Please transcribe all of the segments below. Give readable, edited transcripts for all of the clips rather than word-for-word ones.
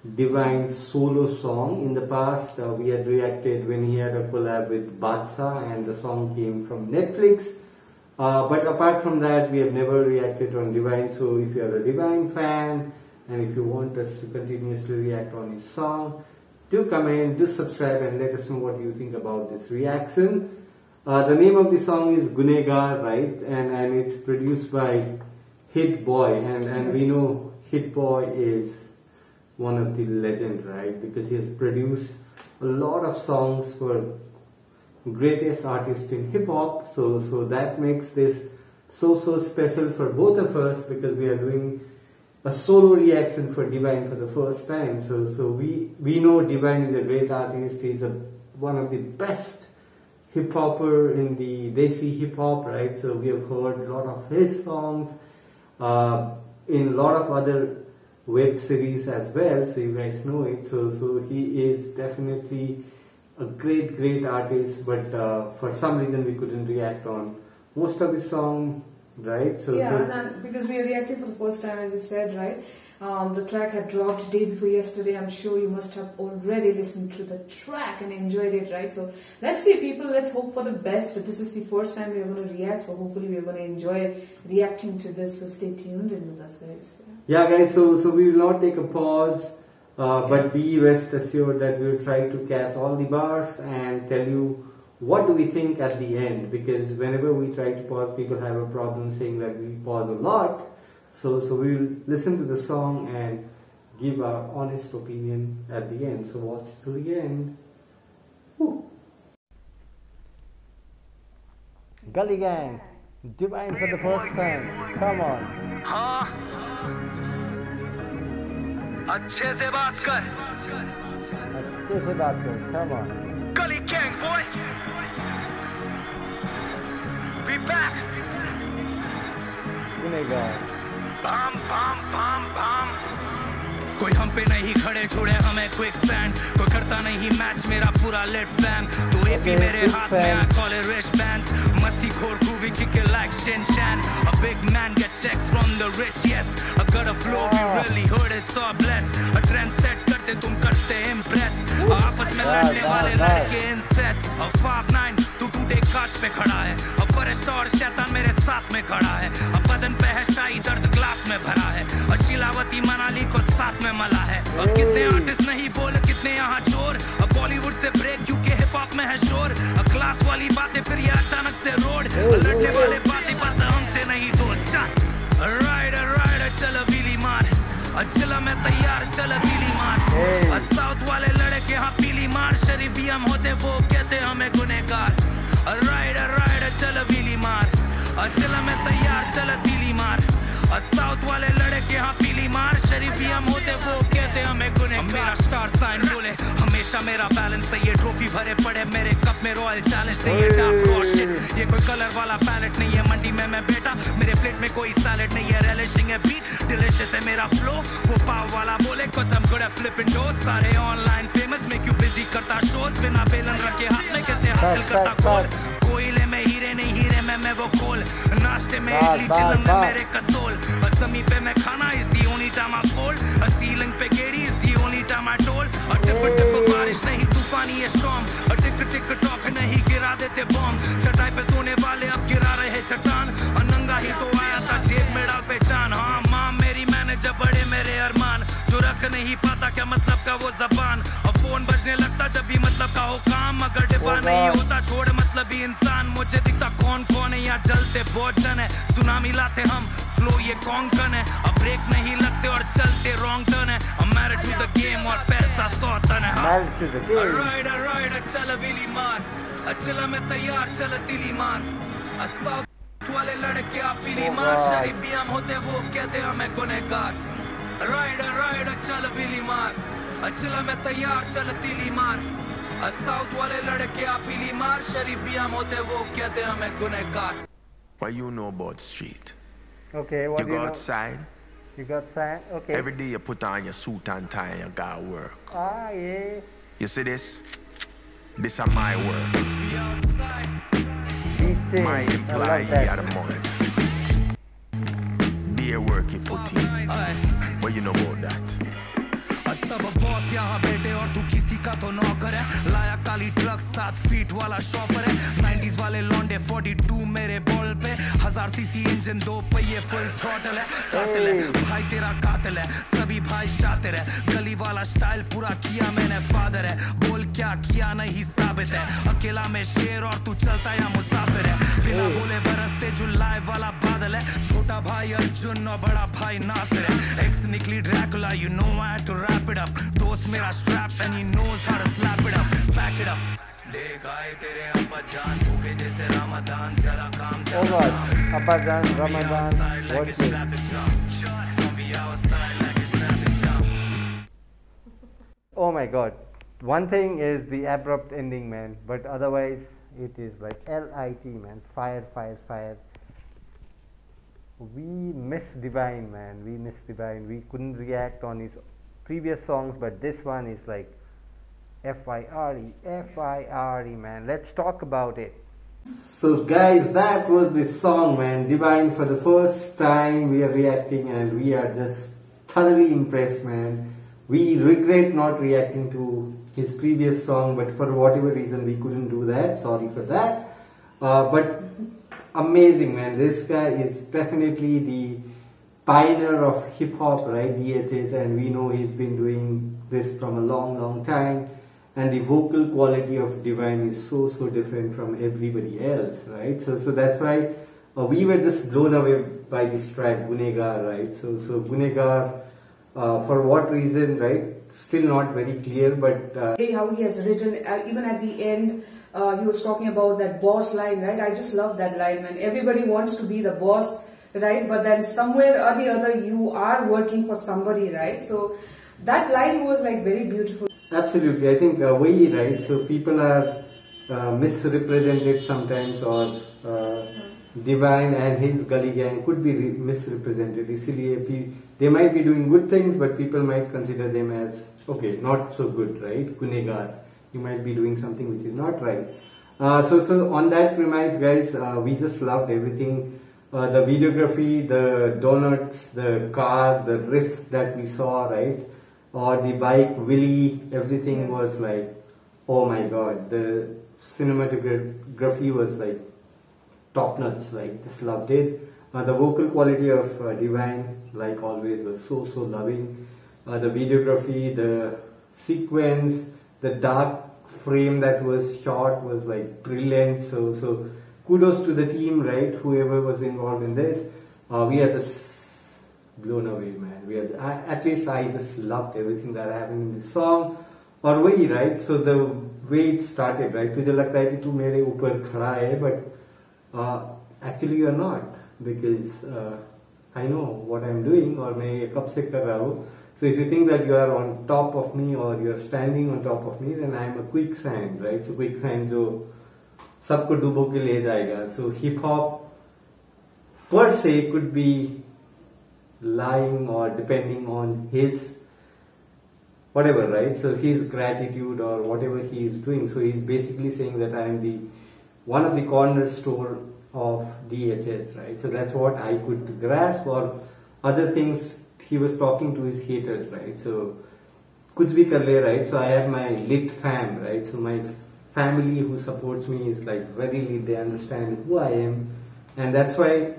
Divine solo song. In the past, we had reacted when he had a collab with Badshah and the song came from Netflix. But apart from that, we have never reacted on Divine. So if you are a Divine fan and if you want us to continuously react on his song, do comment, do subscribe and let us know what you think about this reaction. The name of the song is Gunehgar, right? And it's produced by Hit Boy. And we know Hit Boy is one of the legend, right? Because he has produced a lot of songs for greatest artists in hip hop. So that makes this so special for both of us, because we are doing a solo reaction for Divine for the first time. So we know Divine is a great artist. He's one of the best hip hopper in the Desi hip hop, right? So we have heard a lot of his songs in a lot of other web series as well, so you guys know it. So he is definitely a great artist, but for some reason we couldn't react on most of his song, right? And because we reacted for the first time, as you said, right? The track had dropped day before yesterday. I'm sure you must have already listened to the track and enjoyed it, right? So let's see, people, let's hope for the best. This is the first time we are going to react, so hopefully we are going to enjoy reacting to this. So stay tuned in with us, guys. Yeah, guys, so we will not take a pause, but be rest assured that we will try to catch all the bars and tell you what do we think at the end, because whenever we try to pause, people have a problem saying that we pause a lot. So we will listen to the song and give our honest opinion at the end. So watch till the end. Woo. Gully Gang, Divine for the first time. Come on. हाँ, अच्छे से बात कर. अच्छे से बात कर. Come on. Gully Gang, boy. We back. Gunehgar. Bam bam bam bam. कोई हम पे नहीं खड़े छोड़े हमें क्विक सैंड, कोई करता नहीं मैच मेरा पूरा लेट फैम. तो एपी मेरे हाथ में, I call it rich bands. मस्ती खोर groovy kick it like Shin Chan. A big man get checks from the rich, yes. I got a flow, we really heard it, so blessed. A trend set करते तुम करते impress. आपस में लड़ने वाले लड़के incest. A 5'9" तू टूटे कांच पे खड़ा है. A फरिश्ता और शैतान मेरे साथ में खड़ा है. अब बदन पे है शाही दर्द ग्लास में भरा है. और शीलावती मनाली को साथ में मला है. और कितने आर्टिस्ट नहीं बोले कितने यहाँ चोर. अब बॉलीवुड से ब्रेक क्योंकि हिप हॉप में है शोर. क्लास वाली बातें फिर ये अचानक से रोड. लड़ने वाले बातें बस हमसे नहीं दोस्त. राइडर चल व्हीली मार. चिला मैं तैयार चल दिली मार. साउथ वाले लड़के यहाँ पीली मार. शरीफ भी हम होते वो कहते हमें गुनहगार. राइडर चल व्हीली मार. चिला मैं तैयार चल दिली मार. साउथ वाले लड़के यहाँ पीली मार. शरीफ भी हम होते वो कहते हमें गुनहगार. मेरा स्टार साइन बोले हमेशा मेरा बैलेंस है. ये ट्रॉफी भरे पड़े मेरे कप में रॉयल चैलेंज नहीं है डार्क रॉ शिट. ये कोई कलर वाला पैलेट नहीं है मंडी में मैं बेटा. मेरे प्लेट में कोई सैलेड नहीं है. रेलिशिंग है बीट डिलिशियस है मेरा फ्लो. वो पाव वाला बोले cause I'm good at flipping doors. सारे online famous make you busy करता शोज. बिना बेलन रखे हाथ में कैसे हासिल करता कॉल. कोयले में हीरे नहीं हीरे में वो खोल. नाश्ते में इडली चिलम में मेरे कसोल. जमी पे मैं खाना is the only time I fold. Ceiling पे गेड़ी is the only time I told. Tip बारिश नहीं तूफानी है storm. टिक टॉक नहीं गिरा देते बॉम्ब. चटाई पे सोने वाले अब गिरा रहे चट्टान. नंगा ही तो आया था जेब में डाल पहचान. हाँ माँ मेरी मैनेजर बड़े मेरे अरमान. जो रख नहीं पाता क्या मतलब का वो जबान. और फोन बजने लगता जब भी मतलब का हो काम. अगर डिब्बा नहीं होता छोड़ मतलब ही इंसान. मुझे दिखता कौन है यहाँ जलते बहुत जन है. सुनामी लाते हम फ्लो ये कौन है. अब ब्रेक नहीं लगते और चलते रॉन्ग टर्न है. I'm married to the game और पैसा 100 टन है. राइडर चल व्हीली मार. चला मैं तैयार चल दिली मार. साउथ वाले लड़के आप पीली मार. शरीफ भी हम होते वो कहते हमें गुनहगार. राइडर चल व्हीली मार. चला मैं तैयार चल दिली मार. साउथ वाले लड़के आप पीली मार. शरीफ भी हम होते वो कहते हमें गुनहगार. What you know about street? Okay, what you go outside. You got sand? Okay. Every day you put on your suit and tie and you got work. Ah, yeah. You see this? This is my work. My employee at the moment. Their work you put in. What you know about that? सब boss यहाँ बैठे और तू किसी का तो नौकर है। लाया काली ट्रक 7 फीट वाला शॉफर है। 90s वाले लौंडे 42 मेरे बॉल पे। 1000 सीसी इंजन 2 पहिए फुल थ्रॉटल है। कातिल है भाई तेरा कातिल है, सभी भाई शातिर है। गली वाला स्टाइल पूरा किया मैंने फादर है। बोल क्या किया नहीं साबित है। अकेला में शेर और तू चलता या मुसाफिर है। बिना बोले बरसते जुलाई वाला बादल है। छोटा भाई अर्जुन और बड़ा भाई नासिर है। एक्स निकली Dracula, you know I had to wrap it up. दोस्त मेरा strap and he knows how to slap it up, back it up. देख आए तेरे अब्बा जान भूखे जैसे रमजान, जरा काम से oh God, Abba Jan, Ramadan, what's it? Oh my God, one thing is the abrupt ending, man, but otherwise it is like LIT, man, fire, fire, fire. We miss Divine, man, we miss Divine. We couldn't react on his previous songs, but this one is like F-I-R-E, F-I-R-E, man. Let's talk about it. So guys, that was the song, man, Divine. For the first time we are reacting and we are just thoroughly impressed, man. We regret not reacting to his previous song, but for whatever reason we couldn't do that. Sorry for that. But amazing, man. This guy is definitely the pioneer of hip hop, right? DHS, and we know he's been doing this from a long time. And the vocal quality of Divine is so different from everybody else, right? So that's why we were just blown away by this track, Gunehgar, right? So Gunehgar, for what reason, right? Still not very clear, but how he has written, even at the end, he was talking about that boss line, right? I just love that line, man. Everybody wants to be the boss, right? But then somewhere or the other, you are working for somebody, right? So that line was like very beautiful. Absolutely, I think way right. So people are misrepresented sometimes, or Divine and his gully gang could be misrepresented. Isliye they might be doing good things, but people might consider them as okay, not so good, right? Gunehgar. You might be doing something which is not right. So on that premise, guys, we just loved everything. The videography, the donuts, the car, the riff that we saw, right? Or the bike, Willy, everything was like, oh my God, the cinematography was like top notch, like just loved it. The vocal quality of Divine, like always, was so loving. The videography, the sequence, the dark frame that was shot was like brilliant. So kudos to the team, right? Whoever was involved in this. We are just blown away, man. At least I just loved everything that happened in this song. Or way, right? So the way it started, right? तुझे लगता है कि तू मेरे ऊपर खड़ा है, but actually you are not, because I know what I'm doing और मैं ये कब से कर रहा हूँ. So if you think that you are on top of me or you are standing on top of me, then I am a quicksand, right? So quicksand जो सबको डुबो के ले जाएगा. So hip hop per se could be lying or depending on his whatever, right? So his gratitude or whatever he is doing. So he's basically saying that I am the one of the cornerstone of DHS, right? So that's what I could grasp. Or other things, he was talking to his haters, right? So kuch bhi kar le, right? So I have my lit fam, right? So my family who supports me is like very lit. They understand who I am, and that's why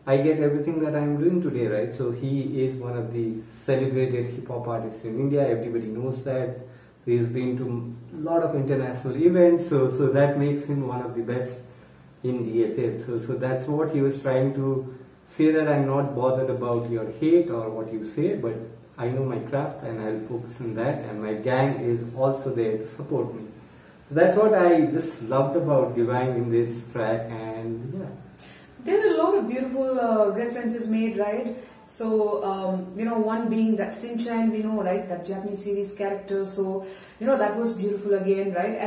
I get everything that I'm doing today, right? So he is one of the celebrated hip hop artists in India. Everybody knows that. He's been to a lot of international events, so that makes him one of the best in DHS. So that's what he was trying to say, that I'm not bothered about your hate or what you say, but I know my craft and I'll focus on that, and my gang is also there to support me. So that's what I just loved about Divine in this track, and yeah. There are a lot of beautiful references made, right? So, one being that Shin-chan, we know, right, that Japanese series character. So, that was beautiful again, right?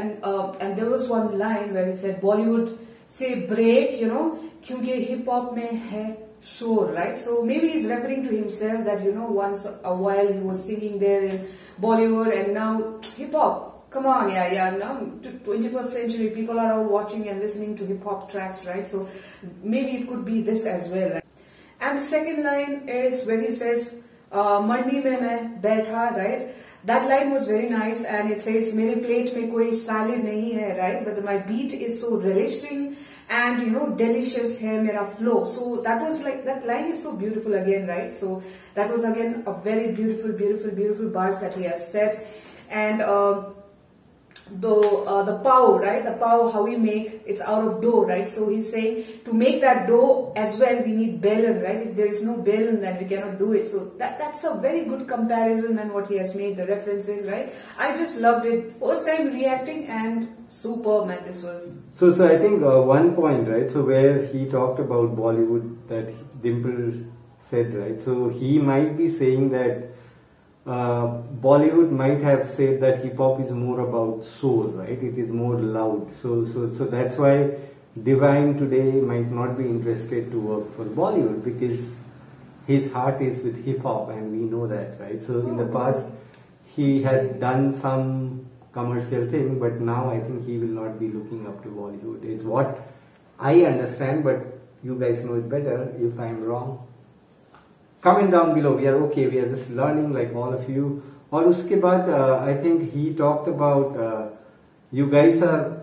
And there was one line where he said, Bollywood say break, kyunki hip hop mein hai shore, right? So maybe he's referring to himself that, once a while he was singing there in Bollywood, and now hip hop. Come on, now 21st century, people are all watching and listening to hip hop tracks, right? So maybe it could be this as well, right? And the second line is when he says, Mandi mein main baitha, right? That line was very nice, and it says, "मेरे plate में कोई salad नहीं है," right? But my beat is so relishing and delicious है मेरा flow. So that was like, that line is so beautiful again, right? So that was again a very beautiful bars that he has said. And the pav, right? The pav, how we make, it's out of dough, right? So he's saying to make that dough as well, we need belen, right? If there is no belen, then we cannot do it. So that's a very good comparison, and what he has made, the references, right? I just loved it. First time reacting, and super, man, this was. So I think one point, right? So where he talked about Bollywood, that Dimple said, right? So he might be saying that Bollywood might have said that hip hop is more about soul, right? It is more loud. So that's why Divine today might not be interested to work for Bollywood, because his heart is with hip hop, and we know that, right? So in the past he had done some commercial thing, but now I think he will not be looking up to Bollywood. It's what I understand, but you guys know it better. If I'm wrong, comment down below. We are okay, we are just learning like all of you. और उसके बाद I think he talked about you guys are,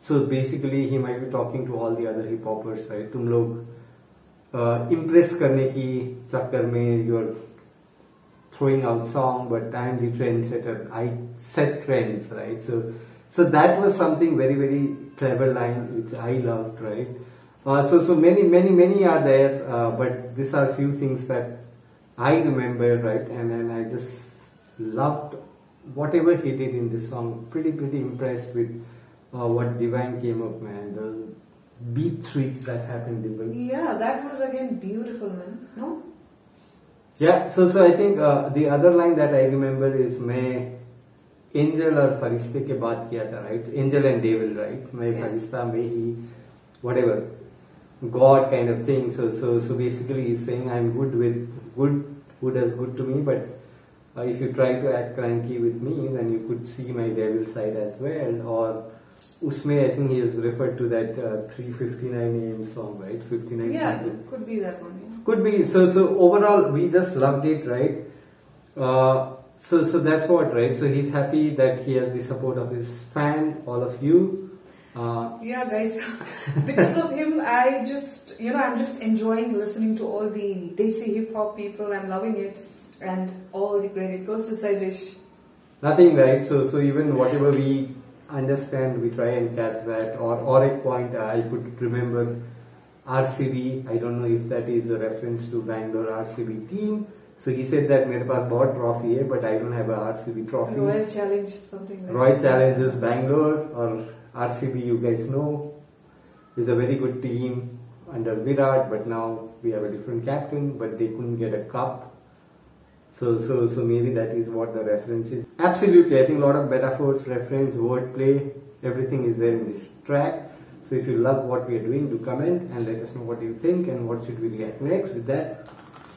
so basically he might be talking to all the other hip hoppers, right? तुम लोग impress करने की चक्कर में you are throwing out song, but I am the trendsetter. I set trends, right? So that was something very clever line which I loved, right? So many are there, but these are few things that I remember, right? And I just loved whatever he did in this song. Pretty impressed with what Divine came up, man. The beat switch that happened, Dimple. Yeah, that was again beautiful, man. No? Yeah, so I think the other line that I remember is मैं Angel और फरिश्ते के बात किया था, right? Angel and Devil, right? मैं फरिश्ता में ही whatever God kind of thing. So basically he's saying I'm good with who does good to me, but if you try to act cranky with me, then you could see my devil side as well. Or usme I think he has referred to that 3:59 AM song, right? 59. Yeah, it could be that one. Yeah. Could be. So overall we just loved it, right? So that's what, right? So he's happy that he has the support of his fan, all of you. Yeah, guys, because of him, I just, I'm just enjoying listening to all the Desi hip hop people. I'm loving it, and all the credit goes to Sailesh. Nothing, right? So even whatever we understand, we try and catch that. Or at point, I could remember RCB. I don't know if that is a reference to Bangalore RCB team. So he said that मेरे पास बहुत trophy है, but I don't have a RCB trophy. Royal Challenge, something like Royal Challenge is Bangalore, or RCB, you guys know, is a very good team under Virat, but now we have a different captain, but they couldn't get a cup. So maybe that is what the reference is. Absolutely, I think a lot of metaphors, reference, wordplay, everything is there in this track. So if you love what we are doing, do comment and let us know what you think and what should we react next. With that,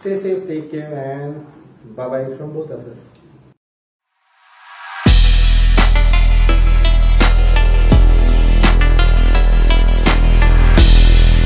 stay safe, take care, and bye-bye from both of us.